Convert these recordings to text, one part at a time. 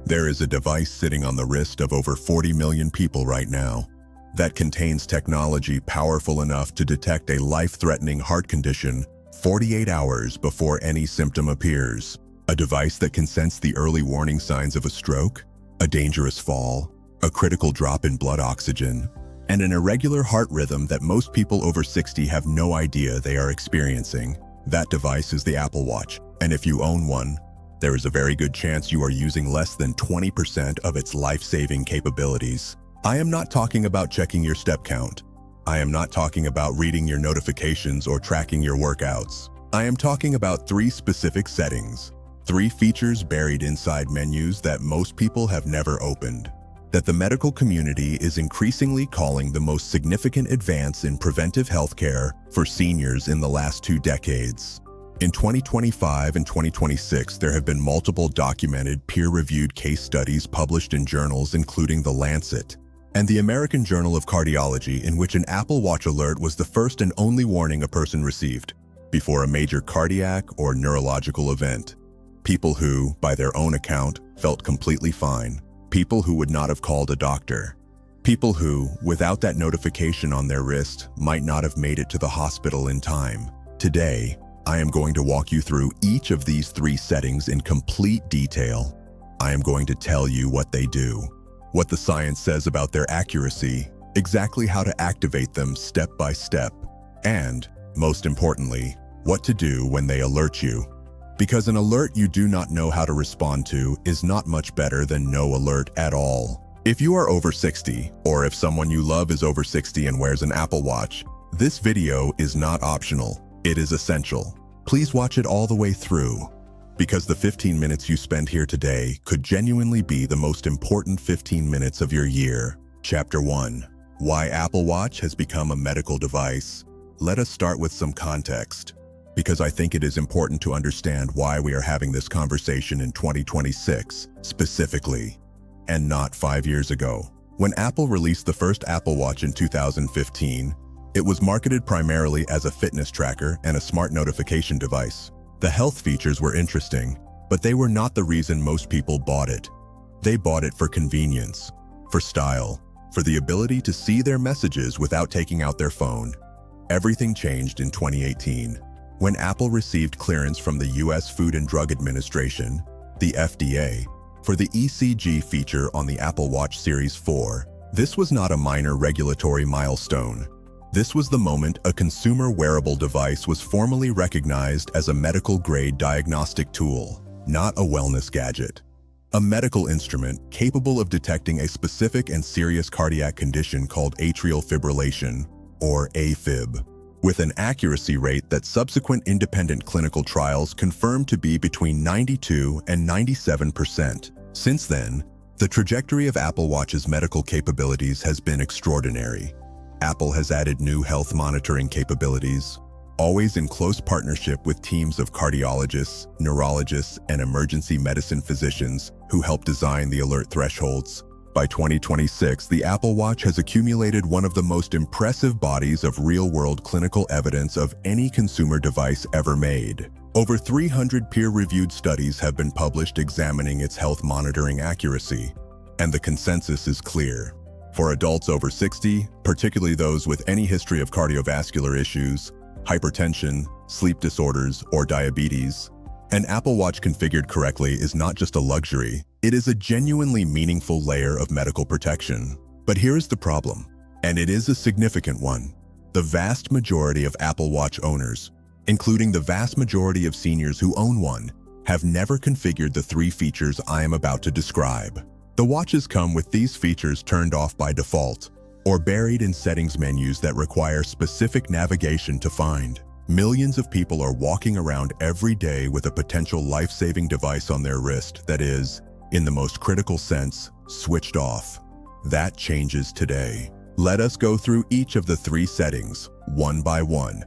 There is a device sitting on the wrist of over 40 million people right now that contains technology powerful enough to detect a life-threatening heart condition 48 hours before any symptom appears. A device that can sense the early warning signs of a stroke, a dangerous fall, a critical drop in blood oxygen, and an irregular heart rhythm that most people over 60 have no idea they are experiencing. That device is the Apple Watch, and if you own one, there is a very good chance you are using less than 20% of its life-saving capabilities. I am not talking about checking your step count. I am not talking about reading your notifications or tracking your workouts. I am talking about 3 specific settings, 3 features buried inside menus that most people have never opened, that the medical community is increasingly calling the most significant advance in preventive healthcare for seniors in the last 2 decades. In 2025 and 2026, there have been multiple documented, peer-reviewed case studies published in journals including The Lancet and the American Journal of Cardiology, in which an Apple Watch alert was the first and only warning a person received before a major cardiac or neurological event. People who, by their own account, felt completely fine. People who would not have called a doctor. People who, without that notification on their wrist, might not have made it to the hospital in time. Today, I am going to walk you through each of these 3 settings in complete detail. I am going to tell you what they do, what the science says about their accuracy, exactly how to activate them step by step, and, most importantly, what to do when they alert you. Because an alert you do not know how to respond to is not much better than no alert at all. If you are over 60, or if someone you love is over 60 and wears an Apple Watch, this video is not optional. It is essential. Please watch it all the way through, because the 15 minutes you spend here today could genuinely be the most important 15 minutes of your year. Chapter 1. Why Apple Watch has become a medical device. Let us start with some context, because I think it is important to understand why we are having this conversation in 2026, specifically, and not 5 years ago. When Apple released the first Apple Watch in 2015, it was marketed primarily as a fitness tracker and a smart notification device. The health features were interesting, but they were not the reason most people bought it. They bought it for convenience, for style, for the ability to see their messages without taking out their phone. Everything changed in 2018. When Apple received clearance from the US Food and Drug Administration, the FDA, for the ECG feature on the Apple Watch Series 4, this was not a minor regulatory milestone. This was the moment a consumer wearable device was formally recognized as a medical-grade diagnostic tool, not a wellness gadget. A medical instrument capable of detecting a specific and serious cardiac condition called atrial fibrillation, or AFib, with an accuracy rate that subsequent independent clinical trials confirmed to be between 92 and 97%. Since then, the trajectory of Apple Watch's medical capabilities has been extraordinary. Apple has added new health monitoring capabilities, always in close partnership with teams of cardiologists, neurologists, and emergency medicine physicians who help design the alert thresholds. By 2026, the Apple Watch has accumulated one of the most impressive bodies of real-world clinical evidence of any consumer device ever made. Over 300 peer-reviewed studies have been published examining its health monitoring accuracy, and the consensus is clear. For adults over 60, particularly those with any history of cardiovascular issues, hypertension, sleep disorders, or diabetes, an Apple Watch configured correctly is not just a luxury, it is a genuinely meaningful layer of medical protection. But here is the problem, and it is a significant one. The vast majority of Apple Watch owners, including the vast majority of seniors who own one, have never configured the 3 features I am about to describe. The watches come with these features turned off by default, or buried in settings menus that require specific navigation to find. Millions of people are walking around every day with a potential life-saving device on their wrist that is, in the most critical sense, switched off. That changes today. Let us go through each of the 3 settings, one by one.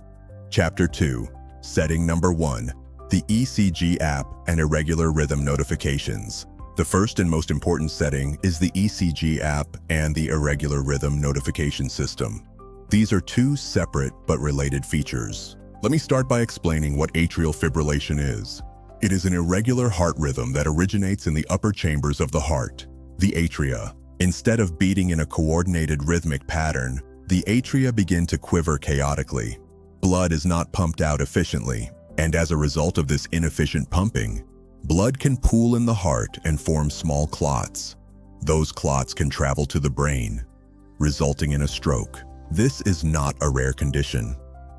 Chapter 2. Setting number 1. The ECG app and irregular rhythm notifications. The first and most important setting is the ECG app and the irregular rhythm notification system. These are 2 separate but related features. Let me start by explaining what atrial fibrillation is. It is an irregular heart rhythm that originates in the upper chambers of the heart, the atria. Instead of beating in a coordinated rhythmic pattern, the atria begin to quiver chaotically. Blood is not pumped out efficiently, and as a result of this inefficient pumping, blood can pool in the heart and form small clots. Those clots can travel to the brain, resulting in a stroke. This is not a rare condition.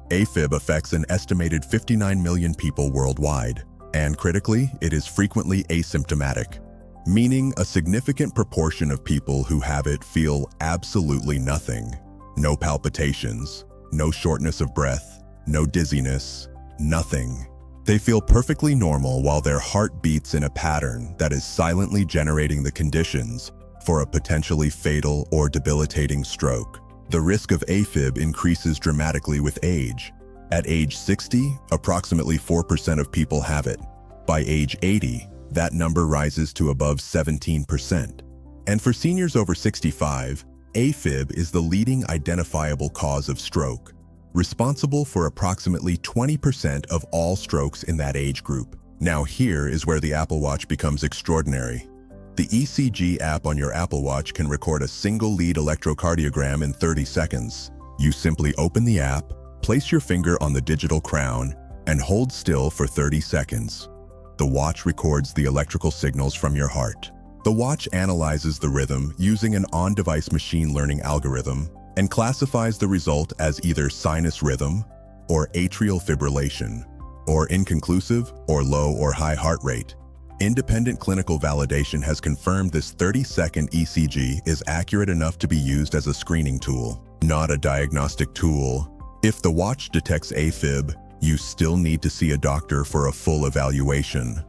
AFib affects an estimated 59 million people worldwide, and critically, it is frequently asymptomatic, meaning a significant proportion of people who have it feel absolutely nothing. No palpitations, no shortness of breath, no dizziness, nothing. They feel perfectly normal while their heart beats in a pattern that is silently generating the conditions for a potentially fatal or debilitating stroke. The risk of AFib increases dramatically with age. At age 60, approximately 4% of people have it. By age 80, that number rises to above 17%. And for seniors over 65, AFib is the leading identifiable cause of stroke, responsible for approximately 20% of all strokes in that age group. Now here is where the Apple Watch becomes extraordinary. The ECG app on your Apple Watch can record a single lead electrocardiogram in 30 seconds. You simply open the app, place your finger on the digital crown, and hold still for 30 seconds. The watch records the electrical signals from your heart. The watch analyzes the rhythm using an on-device machine learning algorithm and classifies the result as either sinus rhythm or atrial fibrillation, or inconclusive or low or high heart rate. Independent clinical validation has confirmed this 30-second ECG is accurate enough to be used as a screening tool, not a diagnostic tool. If the watch detects AFib, you still need to see a doctor for a full evaluation.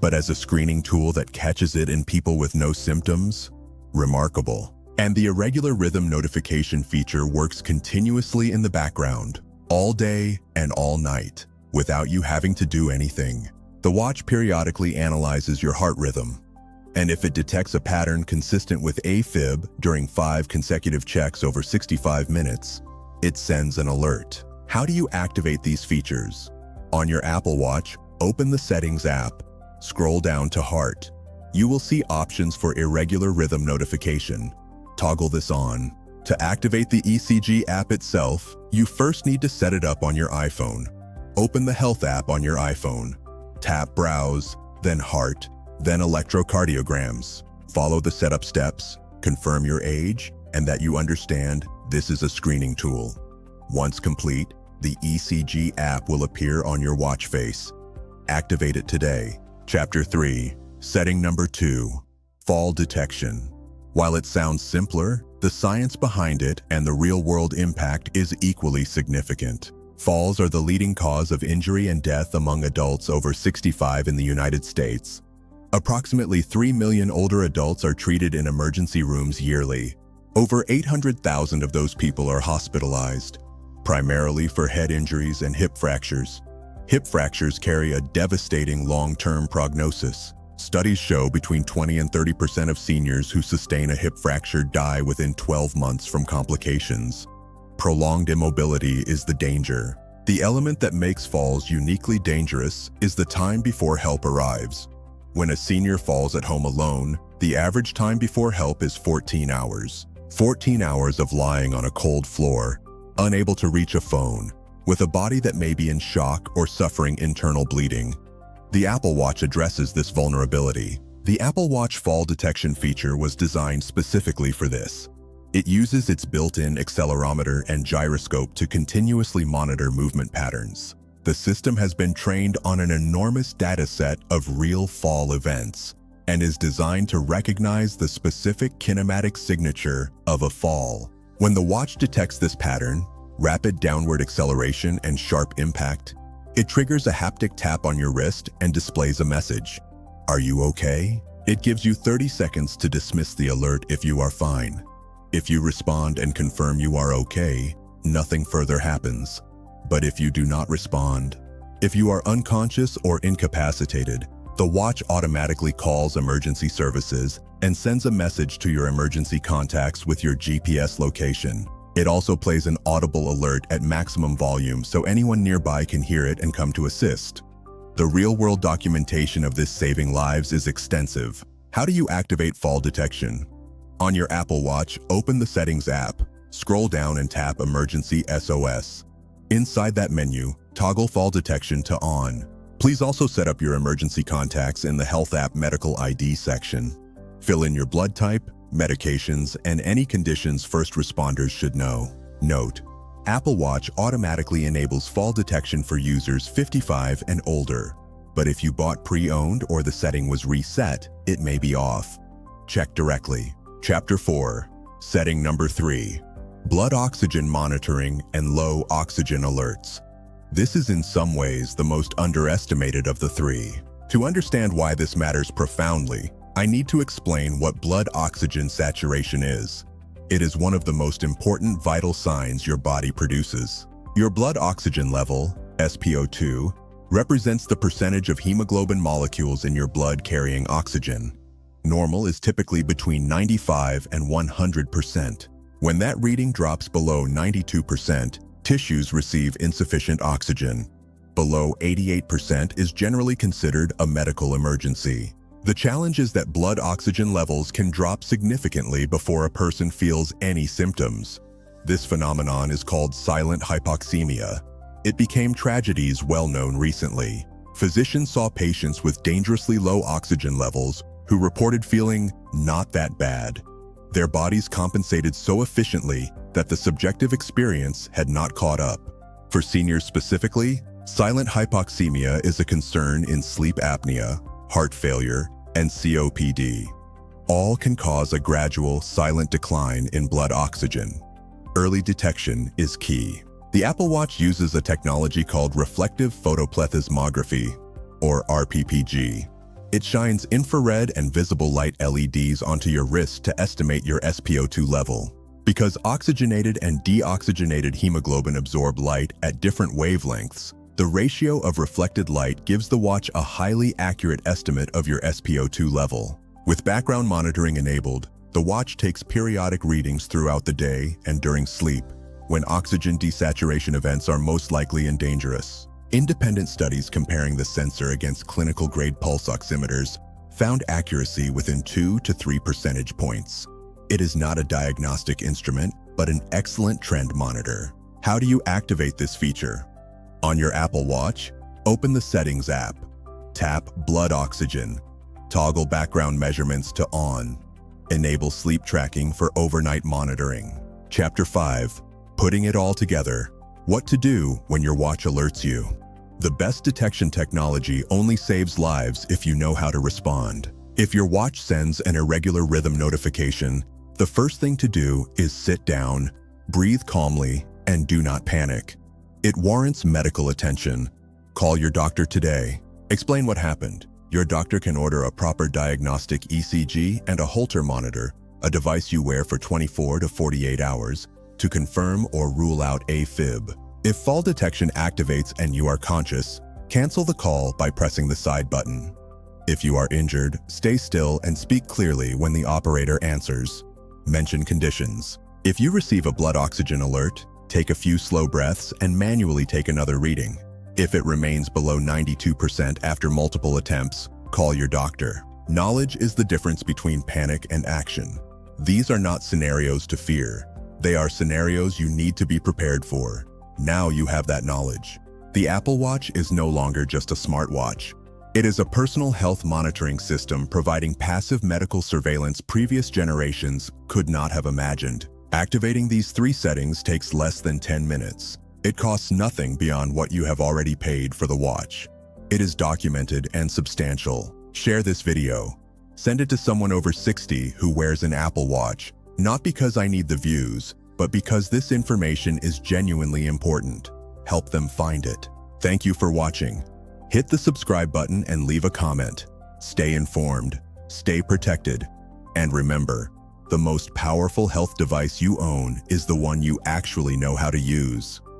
But as a screening tool that catches it in people with no symptoms, remarkable. And the irregular rhythm notification feature works continuously in the background, all day and all night, without you having to do anything. The watch periodically analyzes your heart rhythm, and if it detects a pattern consistent with AFib during 5 consecutive checks over 65 minutes, it sends an alert. How do you activate these features? On your Apple Watch, open the Settings app, scroll down to Heart. You will see options for irregular rhythm notification. Toggle this on. To activate the ECG app itself, you first need to set it up on your iPhone. Open the Health app on your iPhone. Tap Browse, then Heart, then Electrocardiograms. Follow the setup steps, confirm your age, and that you understand this is a screening tool. Once complete, the ECG app will appear on your watch face. Activate it today. Chapter 3, Setting Number 2, Fall Detection. While it sounds simpler, the science behind it and the real-world impact is equally significant. Falls are the leading cause of injury and death among adults over 65 in the United States. Approximately 3 million older adults are treated in emergency rooms yearly. Over 800,000 of those people are hospitalized, primarily for head injuries and hip fractures. Hip fractures carry a devastating long-term prognosis. Studies show between 20 and 30% of seniors who sustain a hip fracture die within 12 months from complications. Prolonged immobility is the danger. The element that makes falls uniquely dangerous is the time before help arrives. When a senior falls at home alone, the average time before help is 14 hours. 14 hours of lying on a cold floor, unable to reach a phone, with a body that may be in shock or suffering internal bleeding. The Apple Watch addresses this vulnerability. The Apple Watch fall detection feature was designed specifically for this. It uses its built-in accelerometer and gyroscope to continuously monitor movement patterns. The system has been trained on an enormous data set of real fall events and is designed to recognize the specific kinematic signature of a fall. When the watch detects this pattern, rapid downward acceleration and sharp impact, it triggers a haptic tap on your wrist and displays a message. Are you okay? It gives you 30 seconds to dismiss the alert if you are fine. If you respond and confirm you are okay, nothing further happens. But if you do not respond, if you are unconscious or incapacitated, the watch automatically calls emergency services and sends a message to your emergency contacts with your GPS location. It also plays an audible alert at maximum volume so anyone nearby can hear it and come to assist. The real-world documentation of this saving lives is extensive. How do you activate fall detection? On your Apple Watch, open the Settings app, scroll down and tap Emergency SOS. Inside that menu, toggle fall detection to on. Please also set up your emergency contacts in the Health app Medical ID section. Fill in your blood type, medications, and any conditions first responders should know. Note: Apple Watch automatically enables fall detection for users 55 and older, but if you bought pre-owned or the setting was reset, it may be off. Check directly. Chapter 4. Setting number 3. Blood oxygen monitoring and low oxygen alerts. This is in some ways the most underestimated of the three. To understand why this matters profoundly, I need to explain what blood oxygen saturation is. It is one of the most important vital signs your body produces. Your blood oxygen level, SpO2, represents the percentage of hemoglobin molecules in your blood carrying oxygen. Normal is typically between 95 and 100%. When that reading drops below 92%, tissues receive insufficient oxygen. Below 88% is generally considered a medical emergency. The challenge is that blood oxygen levels can drop significantly before a person feels any symptoms. This phenomenon is called silent hypoxemia. It became tragedies well known recently. Physicians saw patients with dangerously low oxygen levels who reported feeling not that bad. Their bodies compensated so efficiently that the subjective experience had not caught up. For seniors specifically, silent hypoxemia is a concern in sleep apnea, heart failure, and COPD. All can cause a gradual, silent decline in blood oxygen. Early detection is key. The Apple Watch uses a technology called reflective photoplethysmography, or RPPG. It shines infrared and visible light LEDs onto your wrist to estimate your SpO2 level. Because oxygenated and deoxygenated hemoglobin absorb light at different wavelengths, the ratio of reflected light gives the watch a highly accurate estimate of your SpO2 level. With background monitoring enabled, the watch takes periodic readings throughout the day and during sleep, when oxygen desaturation events are most likely and dangerous. Independent studies comparing the sensor against clinical-grade pulse oximeters found accuracy within 2 to 3 percentage points. It is not a diagnostic instrument, but an excellent trend monitor. How do you activate this feature? On your Apple Watch, open the Settings app. Tap Blood Oxygen. Toggle background measurements to on. Enable sleep tracking for overnight monitoring. Chapter 5. Putting it all together. What to do when your watch alerts you. The best detection technology only saves lives if you know how to respond. If your watch sends an irregular rhythm notification, the first thing to do is sit down, breathe calmly, and do not panic. It warrants medical attention. Call your doctor today. Explain what happened. Your doctor can order a proper diagnostic ECG and a Holter monitor, a device you wear for 24 to 48 hours, to confirm or rule out AFib. If fall detection activates and you are conscious, cancel the call by pressing the side button. If you are injured, stay still and speak clearly when the operator answers. Mention conditions. If you receive a blood oxygen alert, take a few slow breaths and manually take another reading. If it remains below 92% after multiple attempts, call your doctor. Knowledge is the difference between panic and action. These are not scenarios to fear. They are scenarios you need to be prepared for. Now you have that knowledge. The Apple Watch is no longer just a smartwatch. It is a personal health monitoring system providing passive medical surveillance previous generations could not have imagined. Activating these 3 settings takes less than 10 minutes. It costs nothing beyond what you have already paid for the watch. It is documented and substantial. Share this video. Send it to someone over 60 who wears an Apple Watch, not because I need the views, but because this information is genuinely important. Help them find it. Thank you for watching. Hit the subscribe button and leave a comment. Stay informed, stay protected, and remember, the most powerful health device you own is the one you actually know how to use.